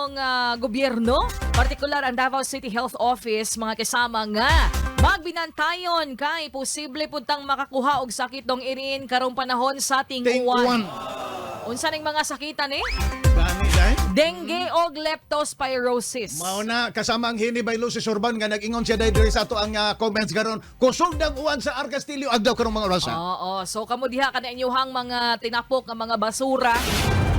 atong gobyerno, partikular ang Davao City Health Office, mga kasama nga magbinantayon kay posible puntang makakuha og sakit dong irin karong panahon sa tinguan. Unsa ning mga sakitan Gani dahil? Dengue og leptospirosis. Mauna kasama ang hinibaylosis urban nga nag-ingon siya dahil sa ato ang comments garon. Kusog ng uwan sa Arcastillo agdaw karong mga orasa. Oo, so kamo diha kana inyuhang mga tinapok nga mga basura,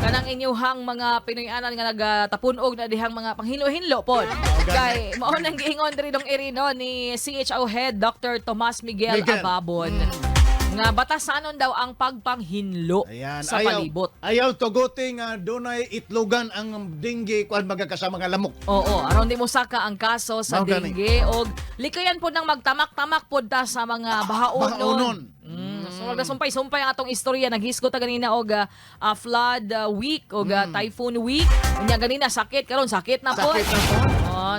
kanang inyuhang mga Pinoyanan nga nagatapunog na dihang mga panghinlo-hinlo pod. Kay mao nang giingon diri dong irino ni CHO Head Dr. Tomas Miguel Ababon. Nga batasanon daw ang pagpanghinlo sa palibot. Ayaw tuguting dunay itlogan ang dengue kuan magkakasama nga lamok. Oo, aron di mo saka ang kaso sa dengue og likayan po nang magtamak-tamak pod ta sa mga bahaunon. So nagsumpay-sumpay ang atong istorya, naghisgot ta ganina og flood week og typhoon week. Unya ganina sakit karon sakit na po.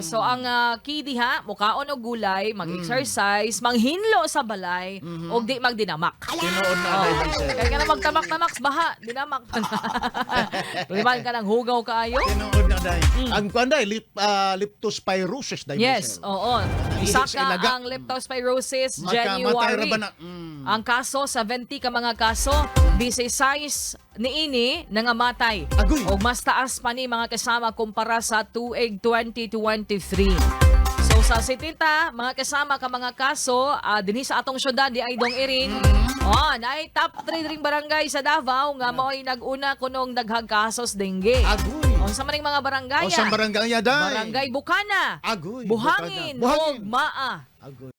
So ang key diha, mukaon og gulay, mag-exercise, manghinlo sa balay og di magdinamak. Tinuod na Kaya ka na magtamak-tamak baha, dinamak. Liman ka ng hugaw kaayo. Tinuod na dahil. Ang kuan dahil leptospirosis dahil. Yes, oo. Isa ka ang leptospirosis January. Ang kaso, 70 ka mga kaso, 16 niini nangamatay. Agoy. O mas taas pa ni mga kasama kumpara sa tuig 2023. So sa 70, mga kasama ka mga kaso, dinhi sa atong syudad di ay dong iring. Naay top 3 ring barangay sa Davao nga mao'y nag-una kunong daghang kasos dengue. Agoy. Unsa man ning mga barangay? Barangay Barangay Bukana. Agoy. Buhangin, Buhangin. ug Maa. Agoy.